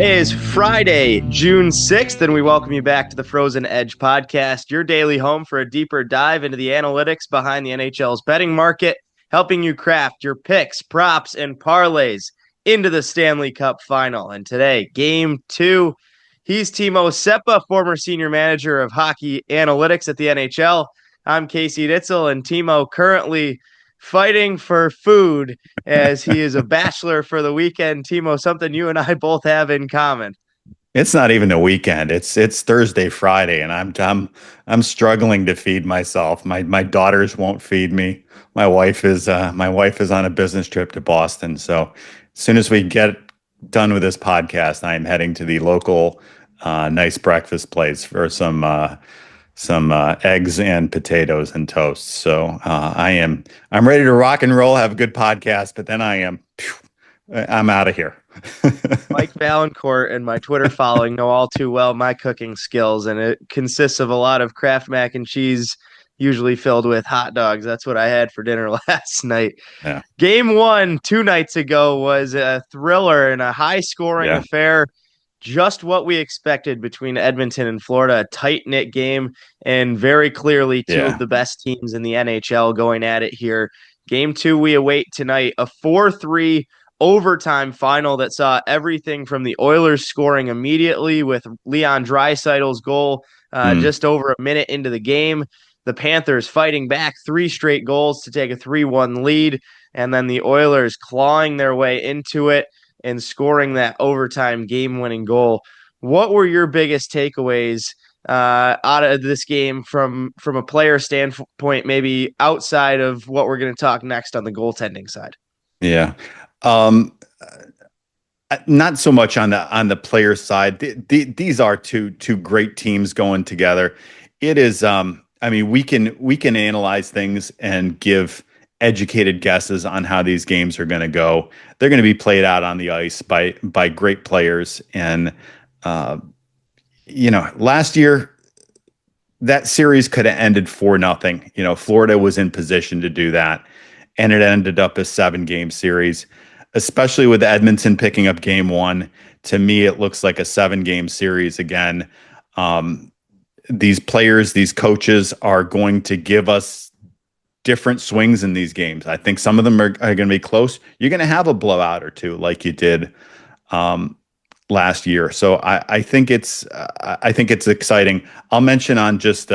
It is Friday, June 6th, and we welcome you back to the Frozen Edge podcast, your daily home for a deeper dive into the analytics behind the NHL's betting market, helping you craft your picks, props, and parlays into the Stanley Cup Final. And today, Game 2, he's Timo Seppa, former senior manager of hockey analytics at the NHL. I'm Casey Ditzel, and Timo currently fighting for food as he is a bachelor for the weekend. Timo, something you and I both have in common. It's not even a weekend. It's Thursday, Friday, and I'm struggling to feed myself. My daughters won't feed me. My wife is on a business trip to Boston. So as soon as we get done with this podcast, I am heading to the local nice breakfast place for some eggs and potatoes and toast. So I'm ready to rock and roll, have a good podcast, but then I'm out of here. Mike Valancourt and my Twitter following know all too well my cooking skills, and it consists of a lot of Kraft mac and cheese, usually filled with hot dogs. That's what I had for dinner last night. Yeah. Game 1 2 nights ago was a thriller and a high-scoring affair. Just what we expected between Edmonton and Florida, a tight-knit game, and very clearly two of the best teams in the NHL going at it here. Game 2 we await tonight, a 4-3 overtime final that saw everything from the Oilers scoring immediately with Leon Draisaitl's goal just over a minute into the game. The Panthers fighting back 3 straight goals to take a 3-1 lead, and then the Oilers clawing their way into it and scoring that overtime game-winning goal. What were your biggest takeaways out of this game from a player standpoint, maybe outside of what we're going to talk next on the goaltending side? Yeah. Not so much on the player side. These are two great teams going together. It is. We can analyze things and give educated guesses on how these games are going to go. They're going to be played out on the ice by great players. And last year that series could have ended 4-0. Florida was in position to do that, and it ended up a 7-game series. Especially with Edmonton picking up game 1, to me, it looks like a 7-game series again. These players, these coaches are going to give us different swings in these games. I think some of them are going to be close. You're going to have a blowout or two like you did last year. So I think it's exciting. I'll mention on just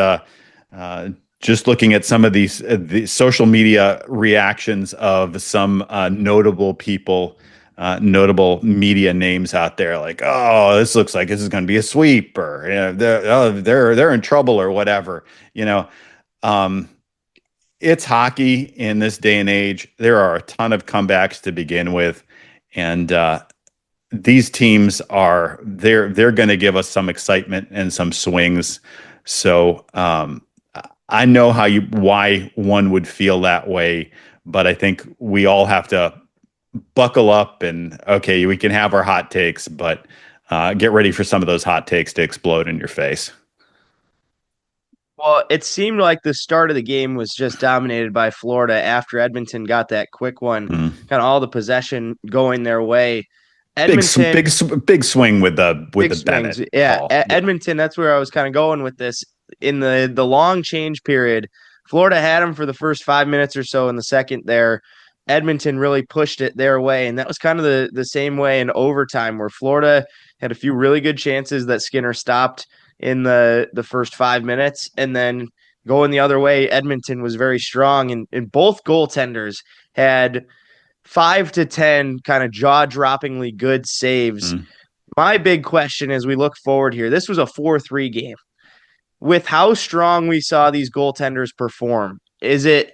looking at some of the social media reactions of some notable people, notable media names out there, like, oh, this looks like this is going to be a sweep, or they're in trouble or whatever. It's hockey in this day and age. There are a ton of comebacks to begin with, and these teams they're going to give us some excitement and some swings. So I know why one would feel that way, but I think we all have to buckle up and, okay, we can have our hot takes, but get ready for some of those hot takes to explode in your face. Well, it seemed like the start of the game was just dominated by Florida after Edmonton got that quick one, kind of all the possession going their way. Edmonton, big swing with the Bennett. Yeah, Edmonton, that's where I was kind of going with this. In the long change period, Florida had them for the first 5 minutes or so in the second there. Edmonton really pushed it their way, and that was kind of the same way in overtime, where Florida had a few really good chances that Skinner stopped in the first 5 minutes, and then going the other way, Edmonton was very strong, and both goaltenders had 5 to 10 kind of jaw-droppingly good saves. My big question as we look forward here, this was a 4-3 game. With how strong we saw these goaltenders perform, is it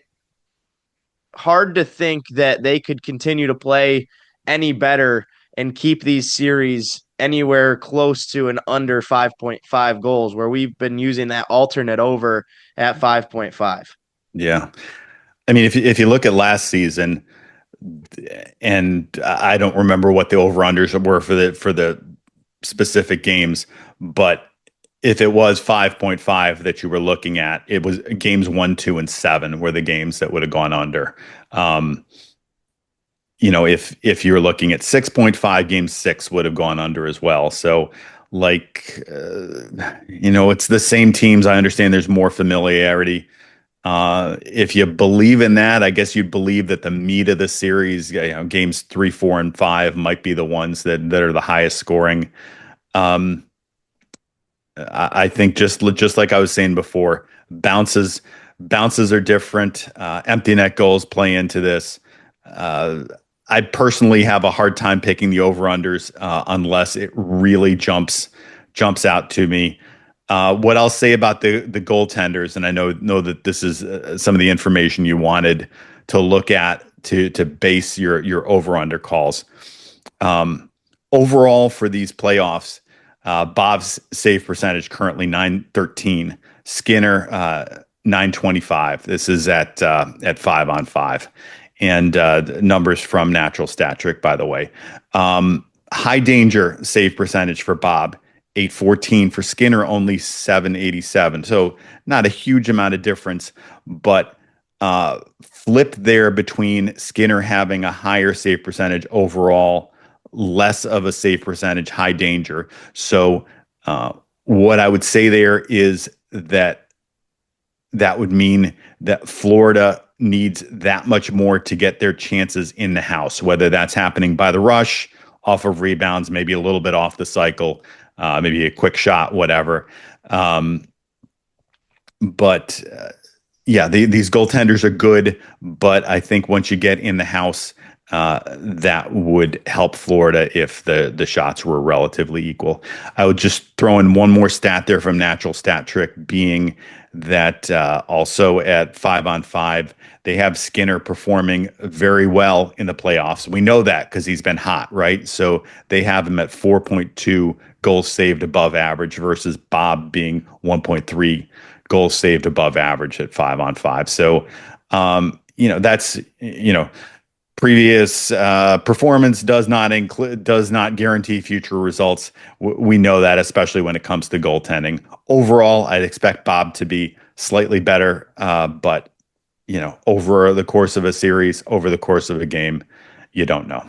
hard to think that they could continue to play any better and keep these series anywhere close to an under 5.5 goals, where we've been using that alternate over at 5.5? Yeah. I mean, if you look at last season, and I don't remember what the over-unders were for the specific games, but if it was 5.5 that you were looking at, it was games 1, 2, and 7 were the games that would have gone under. if you're looking at 6.5, game six would have gone under as well. So, it's the same teams. I understand there's more familiarity. If you believe in that, I guess you'd believe that the meat of the series, games three, four, and five might be the ones that are the highest scoring. Um, I think just like I was saying before, bounces are different. Empty net goals play into this. Uh, I personally have a hard time picking the over-unders unless it really jumps out to me. What I'll say about the goaltenders, and I know that this is some of the information you wanted to look at to base your over-under calls. Um, Overall for these playoffs, Bob's save percentage currently 913. Skinner 925. This is at 5-on-5, and numbers from Natural Stat Trick, by the way. High danger save percentage for Bob 814, for Skinner only 787. So not a huge amount of difference, but flip there between Skinner having a higher save percentage overall, less of a save percentage, high danger. So what I would say there is that would mean that Florida needs that much more to get their chances in the house, whether that's happening by the rush, off of rebounds, maybe a little bit off the cycle, maybe a quick shot, whatever. But yeah, these goaltenders are good, but I think once you get in the house, that would help Florida if the shots were relatively equal. I would just throw in one more stat there from Natural Stat Trick, being that also at 5-on-5, they have Skinner performing very well in the playoffs. We know that because he's been hot, right? So they have him at 4.2 goals saved above average versus Bob being 1.3 goals saved above average at 5-on-5. So, that's, previous performance does not guarantee future results. We know that, especially when it comes to goaltending. Overall, I'd expect Bob to be slightly better, but over the course of a series, over the course of a game, you don't know.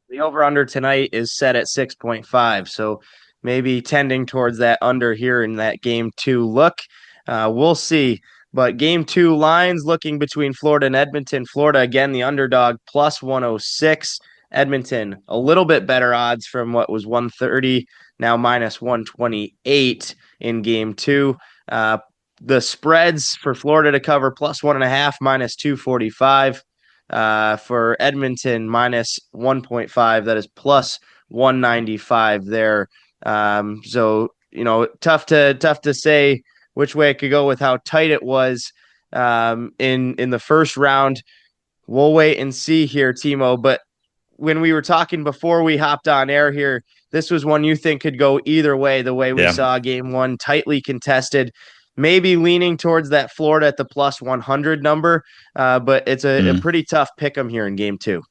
The over-under tonight is set at 6.5, so maybe tending towards that under here in that game two look. We'll see. But game two lines looking between Florida and Edmonton. Florida, again, the underdog, plus 106. Edmonton, a little bit better odds from what was 130, now minus 128 in game two. The spreads for Florida to cover plus 1.5, minus 245. For Edmonton, minus 1.5. That is plus 195 there. So, tough to say which way it could go with how tight it was in the first round. We'll wait and see here, Timo. But when we were talking before we hopped on air here, this was one you think could go either way, the way we saw game one, tightly contested, maybe leaning towards that Florida at the plus 100 number. But it's a pretty tough pick 'em here in game two.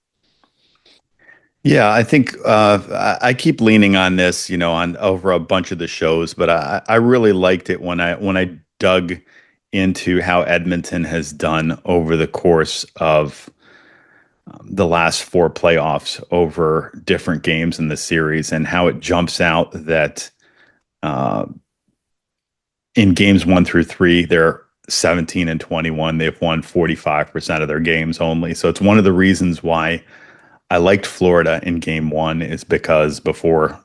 Yeah, I think I keep leaning on this, on over a bunch of the shows, but I really liked it when I dug into how Edmonton has done over the course of the last four playoffs over different games in the series, and how it jumps out that in games 1 through 3, they're 17-21. They've won 45% of their games only. So it's one of the reasons why I liked Florida in game one, is because before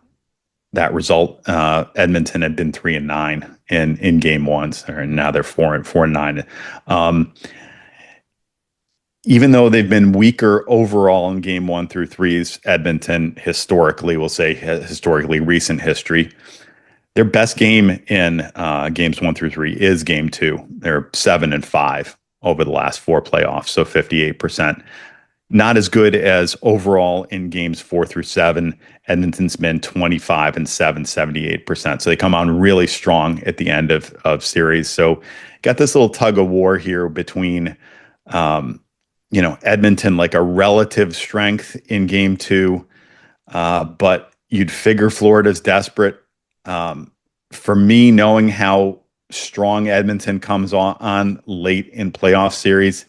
that result, Edmonton had been 3-9 in game one, and now they're 4-9. Even though they've been weaker overall in game 1 through 3s, Edmonton historically, we'll say historically recent history, their best game in games 1 through 3 is game two. They're 7-5 over the last four playoffs, so 58%. Not as good as overall in games 4 through 7. Edmonton's been 25-7, 78%. So they come on really strong at the end of series. So got this little tug of war here between, Edmonton, like a relative strength in game two, but you'd figure Florida's desperate. For me, knowing how strong Edmonton comes on late in playoff series,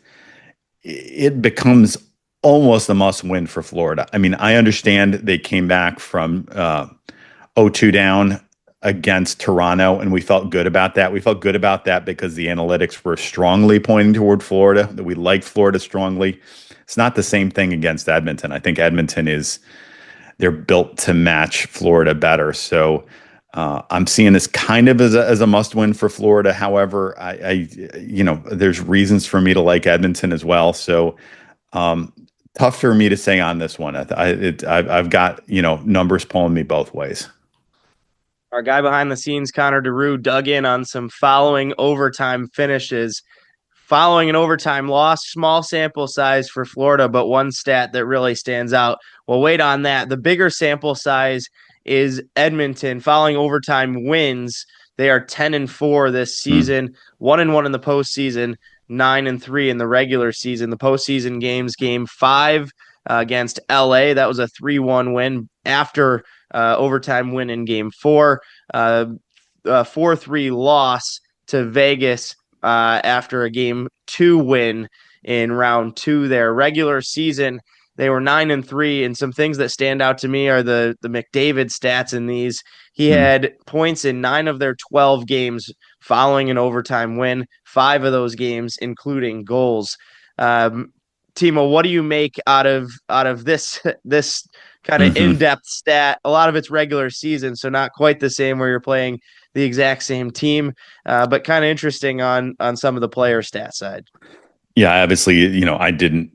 it becomes almost a must win for Florida. I mean, I understand they came back from 0-2 down against Toronto, and we felt good about that. We felt good about that because the analytics were strongly pointing toward Florida, that we liked Florida strongly. It's not the same thing against Edmonton. I think Edmonton is they're built to match Florida better. So I'm seeing this kind of as a must win for Florida. However, there's reasons for me to like Edmonton as well. So um, tough for me to say on this one. I've got numbers pulling me both ways. Our guy behind the scenes, Connor DeRue, dug in on some following overtime finishes. Following an overtime loss, small sample size for Florida, but one stat that really stands out. Well, wait on that. The bigger sample size is Edmonton. Following overtime wins, they are 10-4 this Mm, season, 1-1 in the postseason, 9-3 in the regular season. The postseason games, game five against LA, that was a 3-1 win after overtime win in game four. 4-3 loss to Vegas after a game two win in round two. Their regular season, they were 9-3, and some things that stand out to me are the McDavid stats in these. He mm. had points in 9 of their 12 games following an overtime win, 5 of those games including goals. Um, Timo, what do you make out of this kind of Hmm. in-depth stat? A lot of it's regular season, so not quite the same where you're playing the exact same team, but kind of interesting on some of the player stat side. Yeah, obviously, I didn't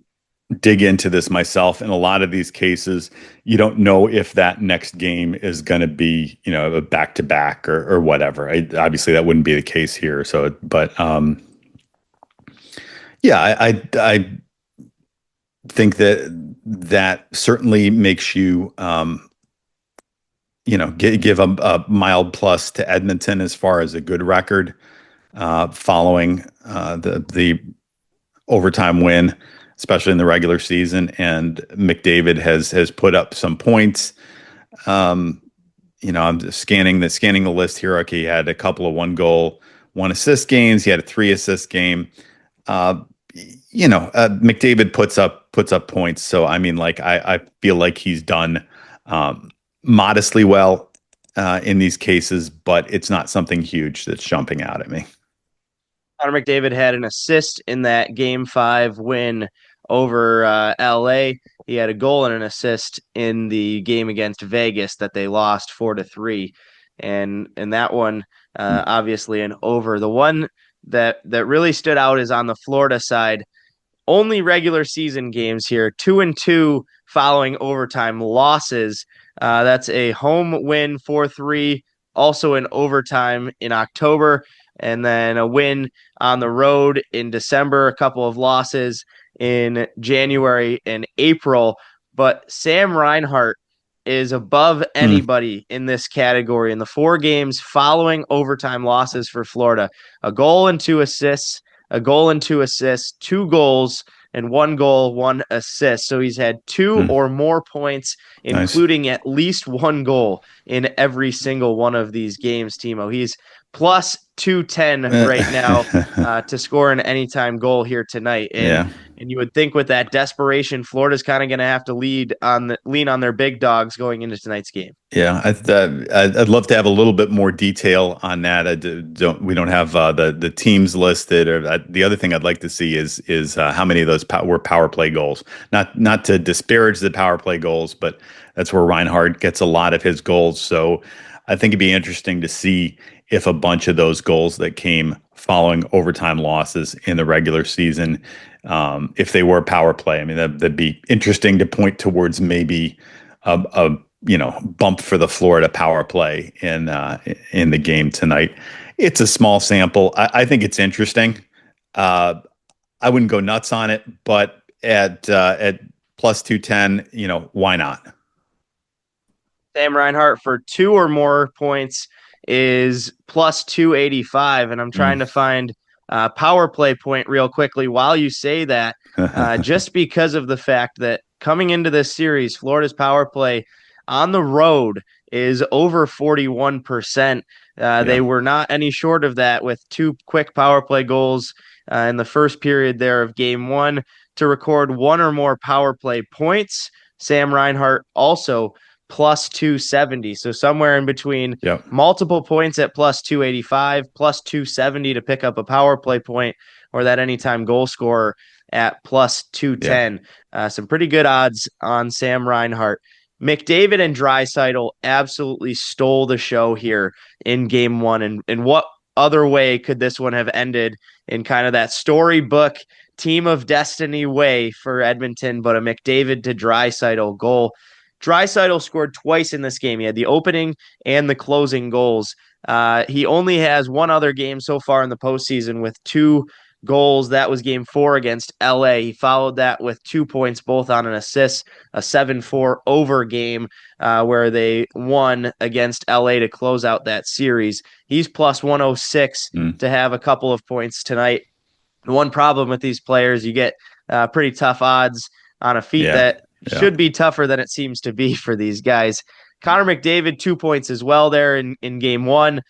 dig into this myself. In a lot of these cases, you don't know if that next game is going to be, a back to back or whatever. Obviously, that wouldn't be the case here. So, but yeah, I think that certainly makes you, give a mild plus to Edmonton as far as a good record following the overtime win, especially in the regular season. And McDavid has put up some points. Um, I'm just scanning the list here. Okay, he had a couple of 1 goal, 1 assist games. He had a 3 assist game. Uh, McDavid puts up points. So I mean, like I feel like he's done modestly well in these cases, but it's not something huge that's jumping out at me. Connor McDavid had an assist in that game five win over LA. He had a goal and an assist in the game against Vegas that they lost 4-3. And that one, obviously an over. The one that really stood out is on the Florida side. Only regular season games here, 2-2 following overtime losses. That's a home win 4-3, also in overtime in October, and then a win on the road in December, a couple of losses in January and April. But Sam Reinhart is above Mm, anybody in this category in the 4 games following overtime losses for Florida. A goal and 2 assists, a goal and 2 assists, 2 goals and 1 goal, 1 assist. So he's had two mm, or more points, nice. including at least 1 goal in every single one of these games, Timo. He's plus 210 right now to score an anytime goal here tonight. And Yeah. and you would think with that desperation, Florida's kind of going to have to lean on their big dogs going into tonight's game. Yeah, I'd love to have a little bit more detail on that. We don't have the teams listed. Or the other thing I'd like to see is how many of those were power play goals. Not to disparage the power play goals, but that's where Reinhardt gets a lot of his goals. So I think it'd be interesting to see if a bunch of those goals that came following overtime losses in the regular season, if they were power play. I mean, that'd be interesting to point towards maybe a bump for the Florida power play in the game tonight. It's a small sample. I think it's interesting. Uh, I wouldn't go nuts on it, but at plus 210, why not? Sam Reinhart for 2 or more points is plus 285. And I'm trying to Mm. find power play point real quickly while you say that, just because of the fact that coming into this series, Florida's power play on the road is over 41%. They Yeah. were not any short of that with 2 quick power play goals in the first period there of game one. to record one or more power play points. Sam Reinhart also plus 270. So somewhere in between Yep. multiple points at plus 285, plus 270 to pick up a power play point, or that anytime goal scorer at plus Yeah. 210. Some pretty good odds on Sam Reinhart. McDavid and Draisaitl absolutely stole the show here in game one. And what other way could this one have ended in kind of that storybook team of destiny way for Edmonton, but a McDavid to Draisaitl goal. Draisaitl scored twice in this game. He had the opening and the closing goals. He only has one other game so far in the postseason with 2 goals. That was game 4 against LA. He followed that with 2 points, both on an assist, a 7-4 over game where they won against LA to close out that series. He's plus 106 to have a couple of points tonight. The one problem with these players, you get pretty tough odds on a feat that should be tougher than it seems to be for these guys. Connor McDavid, 2 points as well there in game 1,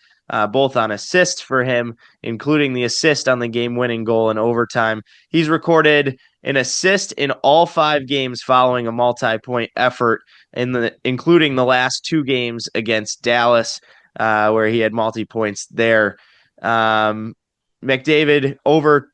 both on assists for him, including the assist on the game-winning goal in overtime. He's recorded an assist in all 5 games following a multi-point effort, including the last 2 games against Dallas, where he had multi-points there. McDavid over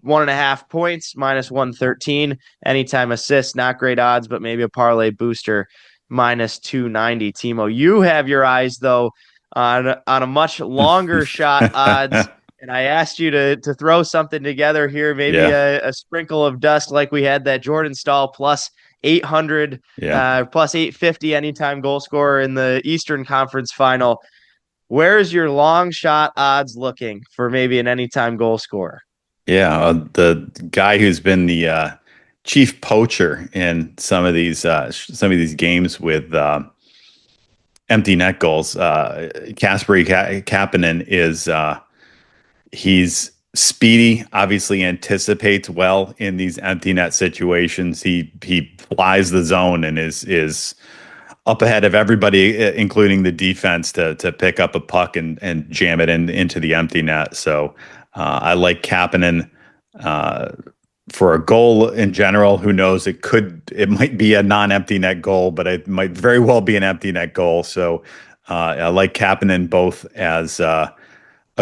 1.5 points, minus 113. Anytime assist, not great odds, but maybe a parlay booster, minus 290. Timo, you have your eyes though on a much longer shot odds, and I asked you to throw something together here, maybe a sprinkle of dust like we had that Jordan Staal plus 800, plus 850 anytime goal scorer in the Eastern Conference Final. Where's your long shot odds looking for maybe an anytime goal scorer? Yeah, the guy who's been the chief poacher in some of these games with empty net goals, Kasperi Kapanen is he's speedy, obviously anticipates well in these empty net situations. He flies the zone and is up ahead of everybody, including the defense, to pick up a puck and jam it into the empty net. So I like Kapanen for a goal in general. Who knows? It might be a non-empty net goal, but it might very well be an empty net goal. So I like Kapanen both as a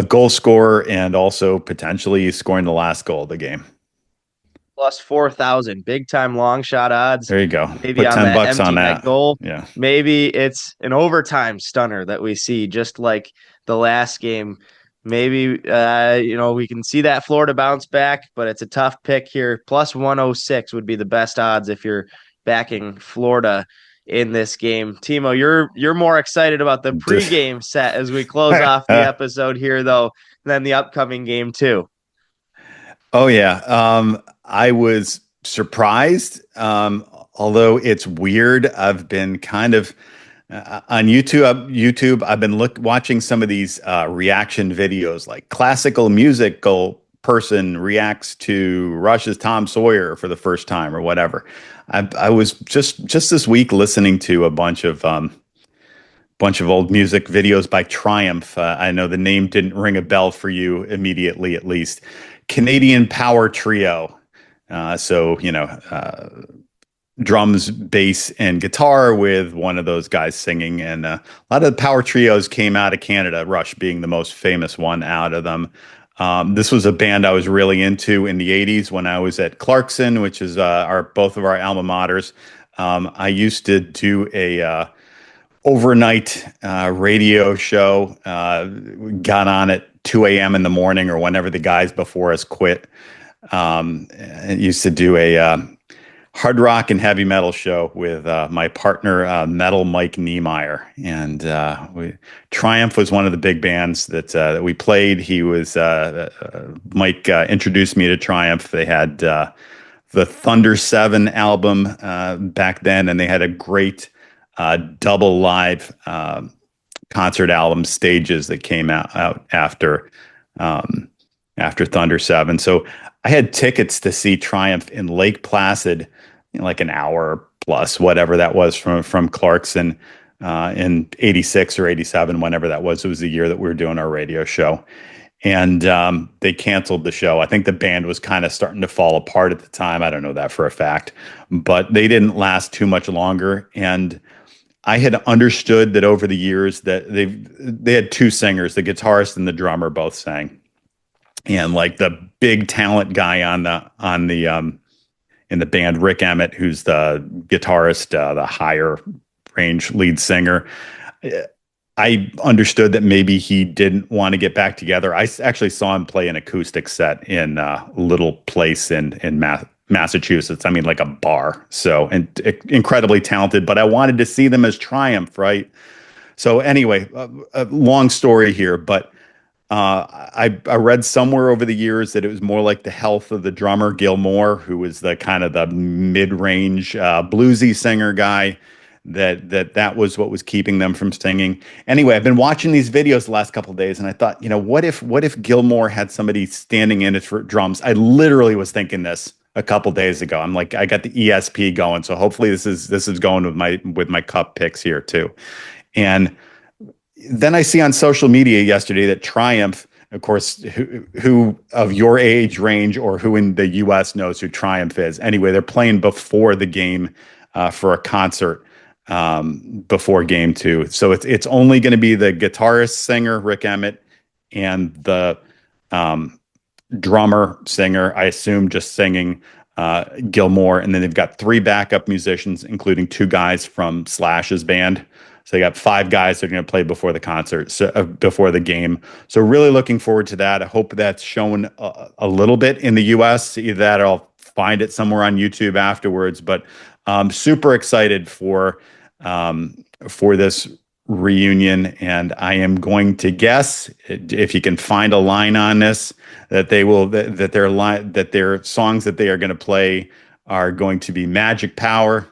goal scorer and also potentially scoring the last goal of the game. Plus 4,000, big time long shot odds. There you go. Maybe put on $10 that empty on net that goal. Yeah. Maybe it's an overtime stunner that we see, just like the last game. Maybe we can see that Florida bounce back, but it's a tough pick here. Plus 106 would be the best odds if you're backing Florida in this game. Timo, you're more excited about the pregame set as we close off the episode here, though, than the upcoming game too. Oh yeah, I was surprised. Although it's weird, I've been kind of on YouTube. I've been watching some of these reaction videos, like classical musical person reacts to Rush's Tom Sawyer for the first time or whatever. I was just this week listening to a bunch of old music videos by Triumph. I know the name didn't ring a bell for you immediately, at least. Canadian power trio. Drums, bass, and guitar with one of those guys singing. And a lot of the power trios came out of Canada, Rush being the most famous one out of them. This was a band I was really into in the 80s when I was at Clarkson, which is both of our alma maters. I used to do a overnight radio show, got on at 2 a.m. in the morning or whenever the guys before us quit. I used to do a hard rock and heavy metal show with my partner, Metal Mike Niemeyer. And Triumph was one of the big bands that we played. He was Mike introduced me to Triumph. They had the Thunder 7 album back then, and they had a great double live concert album, Stages, that came out after Thunder 7. So I had tickets to see Triumph in Lake Placid, like an hour plus, whatever that was, from Clarkson in 86 or 87, whenever that was. It was the year that we were doing our radio show. and they canceled the show. I think the band was kind of starting to fall apart at the time. I don't know that for a fact, but they didn't last too much longer. And I had understood that over the years that they had two singers, the guitarist and the drummer both sang, and like the big talent guy on the in the band, Rick Emmett, who's the guitarist, the higher range lead singer. I understood that maybe he didn't want to get back together. I actually saw him play an acoustic set in a little place in Massachusetts. I mean, like a bar. So, and incredibly talented, but I wanted to see them as Triumph, right? So anyway, a long story here, but I read somewhere over the years that it was more like the health of the drummer, Gilmore, who was the kind of the mid-range bluesy singer guy, that was what was keeping them from singing. Anyway, I've been watching these videos the last couple of days, and I thought, what if Gilmore had somebody standing in it for drums? I literally was thinking this a couple days ago. I'm like, I got the ESP going, so hopefully this is going with my cup picks here too. And then I see on social media yesterday that Triumph, of course, who of your age range or who in the U.S. knows who Triumph is. Anyway, they're playing before the game for a concert before game two. So it's only going to be the guitarist, singer, Rick Emmett, and the drummer, singer, I assume just singing, Gilmore. And then they've got three backup musicians, including two guys from Slash's band. So they got five guys that are going to play before the concert, before the game. So really looking forward to that. I hope that's shown a little bit in the U.S. Either that or I'll find it somewhere on YouTube afterwards. But super excited for this reunion, and I am going to guess, if you can find a line on this, that their songs that they are going to play are going to be Magic Power,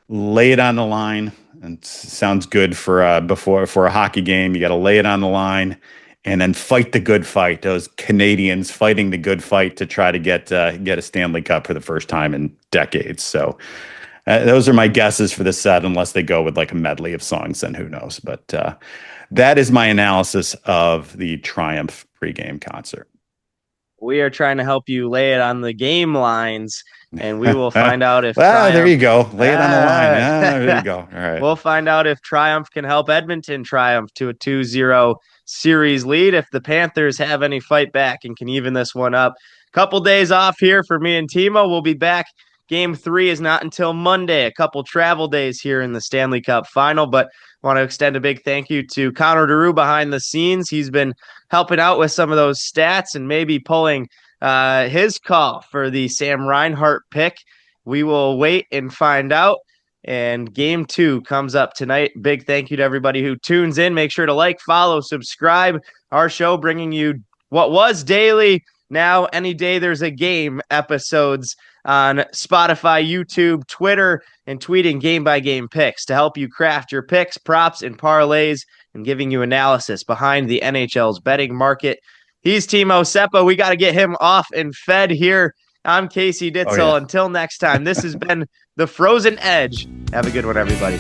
Lay It on the Line. And sounds good for a hockey game. You got to lay it on the line, and then Fight the Good Fight. Those Canadians fighting the good fight to try to get a Stanley Cup for the first time in decades. So those are my guesses for this set, unless they go with like a medley of songs, then who knows. But that is my analysis of the Triumph pregame concert. We are trying to help you lay it on the game lines, and we will find out if Triumph... There you go. Lay it on the line. There you go. All right. We'll find out if Triumph can help Edmonton triumph to a 2-0 series lead, if the Panthers have any fight back and can even this one up. Couple days off here for me and Timo. We'll be back. Game 3 is not until Monday. A couple travel days here in the Stanley Cup Final, but want to extend a big thank you to Connor DeRue behind the scenes. He's been helping out with some of those stats and maybe pulling his call for the Sam Reinhart pick. We will wait and find out. And game 2 comes up tonight. Big thank you to everybody who tunes in. Make sure to like, follow, subscribe. Our show bringing you what was daily, now any day there's a game episodes on Spotify, YouTube, Twitter, and tweeting game-by-game picks to help you craft your picks, props, and parlays, and giving you analysis behind the NHL's betting market. He's Timo Seppa. We got to get him off and fed here. I'm Casey Ditzel. Oh, yeah. Until next time, this has been The Frozen Edge. Have a good one, everybody.